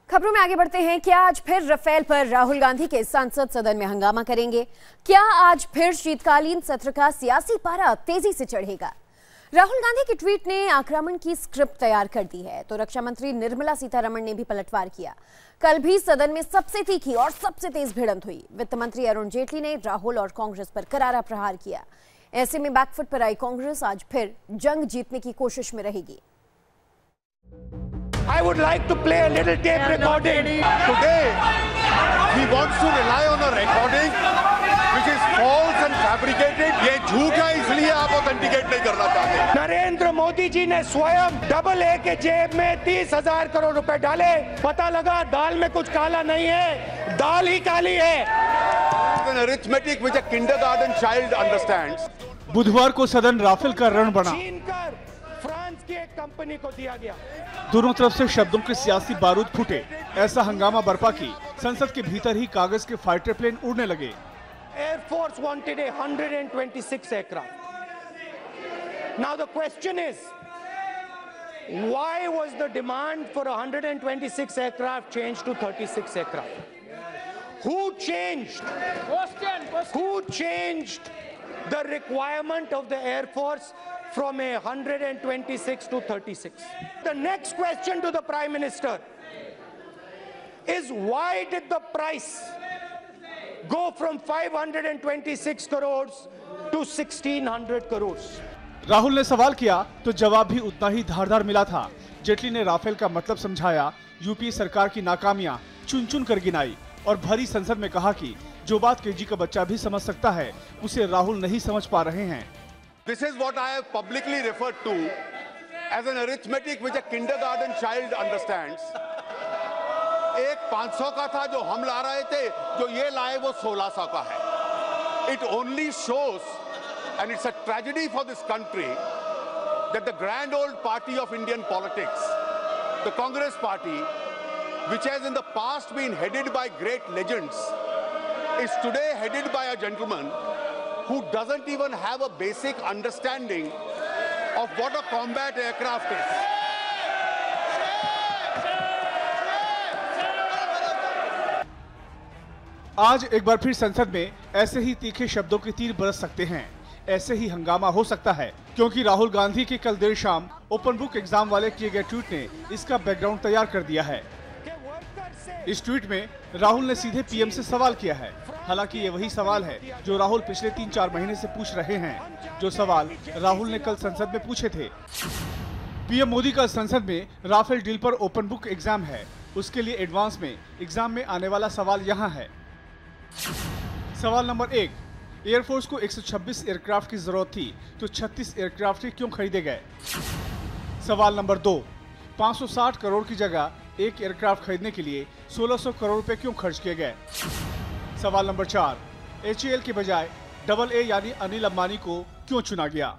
खबरों में आगे बढ़ते हैं। क्या आज फिर राफेल पर राहुल गांधी के सांसद सदन में हंगामा करेंगे? क्या आज फिर शीतकालीन सत्र का सियासी पारा तेजी से चढ़ेगा? राहुल गांधी की ट्वीट ने आक्रमण की स्क्रिप्ट तैयार कर दी है, तो रक्षा मंत्री निर्मला सीतारमण ने भी पलटवार किया। कल भी सदन में सबसे तीखी और सबसे तेज भिड़ंत हुई। वित्त मंत्री अरुण जेटली ने राहुल और कांग्रेस पर करारा प्रहार किया। ऐसे में बैकफुट पर आई कांग्रेस आज फिर जंग जीतने की कोशिश में रहेगी। I would like to play a little tape recording. Today, he wants to rely on a recording which is false and fabricated. ये झूठ है, इसलिए आप ऑथेंटिकेट नहीं करना चाहते। नरेंद्र मोदी जी ने स्वयं डबल ए के जेब में 30,000 करोड़ रुपए डाले। पता लगा दाल में कुछ काला नहीं है, दाल ही काली है। An arithmetic which a kindergarten child understands. बुधवार को सदन राफेल का रण बना। फ्रांस की एक कंपनी को दिया गया। दोनों तरफ से शब्दों के सियासी बारूद फूटे। ऐसा हंगामा बरपा की संसद के भीतर ही कागज के फाइटर प्लेन उड़ने लगे। Air force wanted 126 aircraft. Now the question is why was the demand for 126 aircraft change to 36 aircraft? Who changed the requirement of the Air Force from 126 to 36? The next question to the Prime Minister is why did the price go from 526 crores to 1600 crores? Rahul ने सवाल किया तो जवाब भी उतना ही धारदार मिला था। जेटली ने राफेल का मतलब समझाया, यूपीए सरकार की नाकामियां चुन चुन कर गिनाई और भरी संसद में कहा कि जो बात केजी का बच्चा भी समझ सकता है, उसे राहुल नहीं समझ पा रहे हैं। This is what I have publicly referred to as an arithmetic which a kindergarten child understands. एक 500 का था जो हम ला रहे थे, जो ये लाए वो 1600 का है। It only shows, and it's a tragedy for this country, that the grand old party of Indian politics, the Congress party, which has in the past been headed by great legends, is today headed by a gentleman who doesn't even have a basic understanding of what a combat aircraft is. आज एक बार फिर संसद में ऐसे ही तीखे शब्दों के तीर बरस सकते हैं। ऐसे ही हंगामा हो सकता है क्योंकि राहुल गांधी के कल देर शाम ओपन बुक एग्जाम वाले किए गए ट्वीट ने इसका बैकग्राउंड तैयार कर दिया है। इस ट्वीट में राहुल ने सीधे पीएम से सवाल किया है। हालांकि ये वही सवाल है जो राहुल पिछले 3-4 महीने से पूछ रहे हैं, जो सवाल राहुल ने कल संसद में पूछे थे। पीएम मोदी का संसद में राफेल डील पर ओपन बुक एग्जाम है, उसके लिए एडवांस में एग्जाम में आने वाला सवाल यहाँ है। सवाल नंबर 1, एयरफोर्स को 126 एयरक्राफ्ट की जरूरत थी तो 36 एयरक्राफ्ट ही क्यों खरीदे गए? सवाल नंबर 2, 560 करोड़ की जगह एक एयरक्राफ्ट खरीदने के लिए 1600 करोड़ रुपए क्यों खर्च किए गए? सवाल नंबर 4, HAL के बजाय डबल ए यानी अनिल अंबानी को क्यों चुना गया?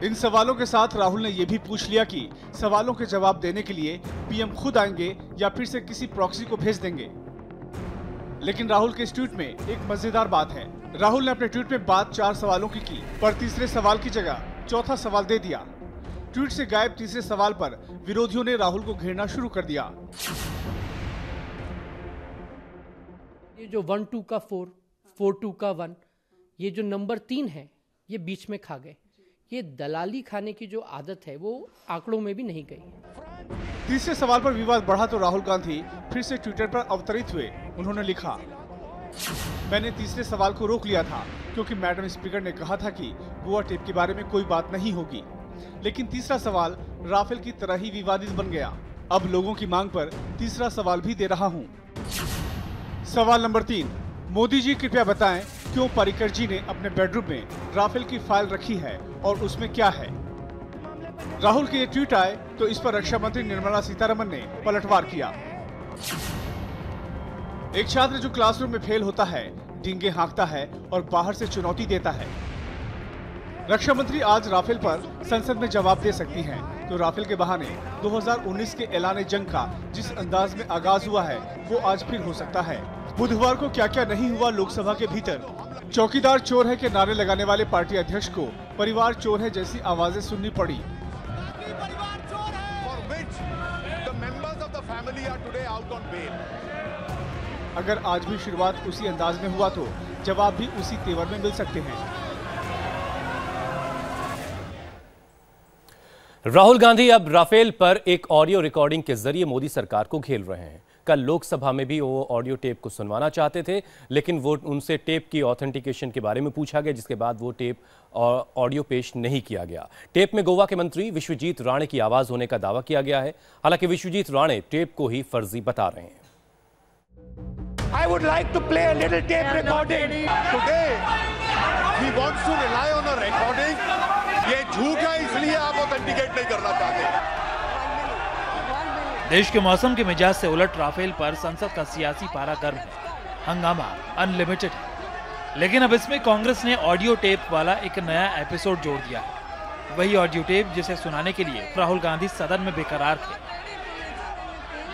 इन सवालों के साथ राहुल ने यह भी पूछ लिया कि सवालों के जवाब देने के लिए पीएम खुद आएंगे या फिर से किसी प्रॉक्सी को भेज देंगे। लेकिन राहुल के इस ट्वीट में एक मजेदार बात है। राहुल ने अपने ट्वीट में बात 4 सवालों की पर तीसरे सवाल की जगह चौथा सवाल दे दिया। ट्वीट से गायब तीसरे सवाल पर विरोधियों ने राहुल को घेरना शुरू कर दिया। ये जो 1-2 का 4, 4-2 का 1, ये जो नंबर 3 है, ये बीच में खा गए। ये दलाली खाने की जो आदत है वो आंकड़ों में भी नहीं गई। तीसरे सवाल पर विवाद बढ़ा तो राहुल गांधी फिर से ट्विटर पर अवतरित हुए। उन्होंने लिखा, मैंने तीसरे सवाल को रोक लिया था क्योंकि मैडम स्पीकर ने कहा था कि गोवा टेप के बारे में कोई बात नहीं होगी, लेकिन तीसरा सवाल राफेल की तरह ही विवादित बन गया। अब लोगों की मांग पर तीसरा सवाल भी दे रहा हूं। सवाल नंबर 3, मोदी जी कृपया बताएं क्यों पर्रिकर जी ने अपने बेडरूम में राफेल की फाइल रखी है और उसमें क्या है? राहुल के ये ट्वीट आए तो इस पर रक्षा मंत्री निर्मला सीतारमण ने पलटवार किया। एक छात्र जो क्लासरूम में फेल होता है, डींगे हाँकता है और बाहर से चुनौती देता है। रक्षा मंत्री आज राफेल पर संसद में जवाब दे सकती हैं, तो राफेल के बहाने 2019 के ऐलान जंग का जिस अंदाज में आगाज हुआ है वो आज फिर हो सकता है। बुधवार को क्या क्या नहीं हुआ लोकसभा के भीतर। चौकीदार चोर है के नारे लगाने वाले पार्टी अध्यक्ष को परिवार चोर है जैसी आवाजें सुननी पड़ी। family are today out on bail. अगर आज भी शुरुआत उसी अंदाज में हुआ तो जवाब भी उसी तेवर में मिल सकते हैं। राहुल गांधी अब राफेल पर एक ऑडियो रिकॉर्डिंग के जरिए मोदी सरकार को घेर रहे हैं। कल लोकसभा में भी वो ऑडियो टेप को सुनवाना चाहते थे, लेकिन वो उनसे टेप की ऑथेंटिकेशन के बारे में पूछा गया, जिसके बाद वो टेप ऑडियो पेश नहीं किया गया। टेप में गोवा के मंत्री विश्वजीत राणे की आवाज होने का दावा किया गया है। हालांकि विश्वजीत राणे टेप को ही फर्जी बता रहे हैं। I would like to play a little tape recording. Today, he wants to rely on a recording. ये झूठ है, इसलिए आप ऑथेंटिकेट नहीं करना चाहते। देश के मौसम के मिजाज से उलट राफेल पर संसद का सियासी पारा गर्म है। हंगामा अनलिमिटेड है, लेकिन अब इसमें कांग्रेस ने ऑडियो टेप वाला एक नया एपिसोड जोड़ दिया है। वही ऑडियो टेप जिसे सुनाने के लिए राहुल गांधी सदन में बेकरार थे।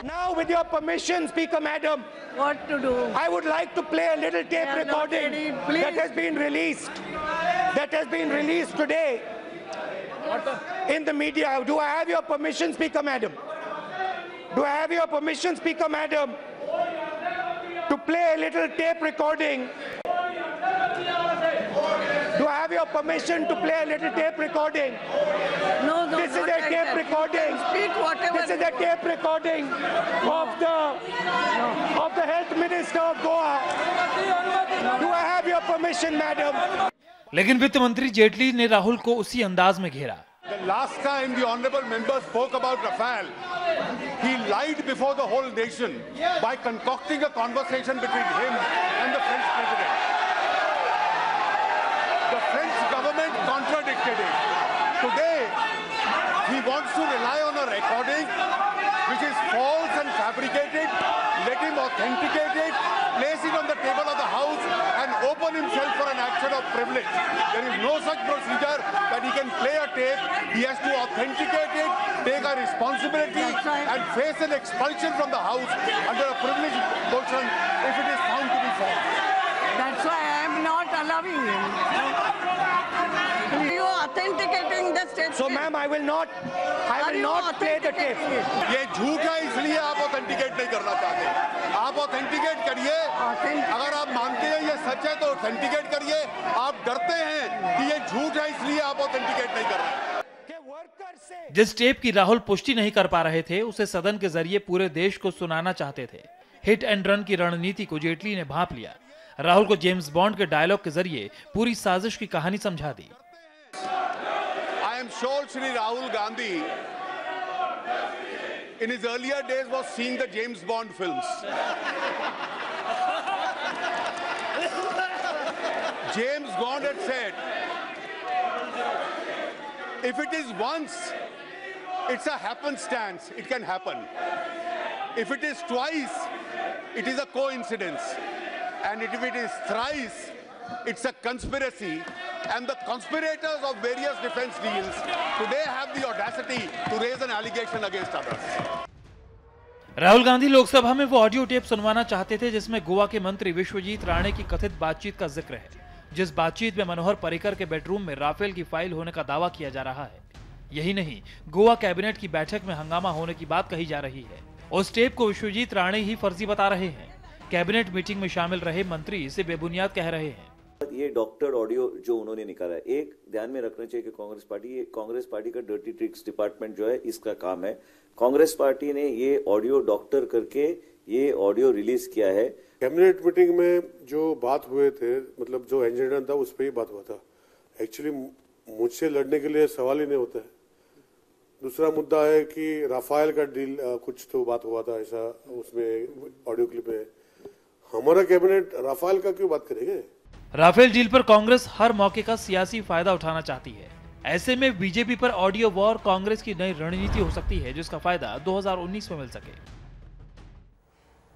Now, with your permission, Speaker Madam, What to do? I would like to play a little tape Yeah, recording not ready, please. that has been released today in the media. Do I have your permission, Speaker Madam? Do I have your permission, Speaker Madam, to play a little tape recording? Do I have your permission to play a little tape recording? No, This is not a like tape that. recording. Speak whatever. This is a tape recording of the Health Minister of Goa. Do I have your permission, madam? लेकिन वित्त मंत्री जेटली ने राहुल को उसी अंदाज में घेरा। The last time the honorable member spoke about Rafale, he lied before the whole nation by concocting a conversation between him and the French president. The French government contradicted it. Today, he wants to rely on a recording which is false and fabricated. Let him authenticate it, place it on the table of the House and open himself for an action of privilege. There is no such procedure that he can play a tape. He has to authenticate it, take a responsibility and face an expulsion from the House under a privileged motion if it is found to be false. That's why I am not allowing him. You are authenticating the statement. So, ma'am, I will not play the tape. ये झूठ है, इसलिए आप authenticate नहीं करना चाहते। आप authenticate करिए। अगर आप मानते हैं ये सच है तो ऑथेंटिकेट करिए। आप डरते हैं कि ये झूठ है, इसलिए आप ऑथेंटिकेट नहीं कर रहे। जिस टेप की राहुल पुष्टि नहीं कर पा रहे थे, उसे सदन के जरिए पूरे देश को सुनाना चाहते थे। हिट एंड रन की रणनीति को जेटली ने भांप लिया। राहुल को जेम्स बॉन्ड के डायलॉग के जरिए पूरी साजिश की कहानी समझा दी। I am sure Shri Rahul Gandhi in his earlier days was seeing the James Bond films. James Bond had said, if it is once, it's a happenstance, it can happen. If it is twice, it is a coincidence. And if it is thrice, it's a conspiracy. And the conspirators of various defense deals today have the audacity to raise an allegation against others. Rahul Gandhi Lok Sabha में वो audio tape सुनवाना चाहते थे जिसमें गोवा के मंत्री विश्वजीत राणे की कथित बातचीत का जिक्र है, जिस बातचीत में मनोहर पर्रिकर के बेडरूम में राफेल की फाइल होने का दावा किया जा रहा है। यही नहीं, गोवा कैबिनेट की बैठक में हंगामा होने की बात कही जा रही है। उस टेप को विश्वजीत राणे ही फर्जी बता रहे हैं। कैबिनेट मीटिंग में शामिल रहे मंत्री इसे बेबुनियाद कह रहे हैं। ये डॉक्टर ऑडियो जो उन्होंने निकाला है, एक ध्यान में रखना चाहिए कि कांग्रेस पार्टी का डर्टी ट्रिक्स डिपार्टमेंट जो है इसका काम है। कांग्रेस पार्टी ने ये ऑडियो डॉक्टर करके ये ऑडियो रिलीज किया है। कैबिनेट मीटिंग में जो बात हुए थे, मतलब जो एजेंडा था उस पर ही बात हुआ था। एक्चुअली मुझसे लड़ने के लिए सवाल ही नहीं होता है। दूसरा मुद्दा है कि राफेल का डील कुछ तो बात हुआ था ऐसा उसमें ऑडियो क्लिप में। हमारा कैबिनेट राफेल का क्यों बात करेंगे? राफेल डील पर कांग्रेस हर मौके का सियासी फायदा उठाना चाहती है। ऐसे में बीजेपी पर ऑडियो वॉर कांग्रेस की नई रणनीति हो सकती है, जिसका फायदा 2019 में मिल सके।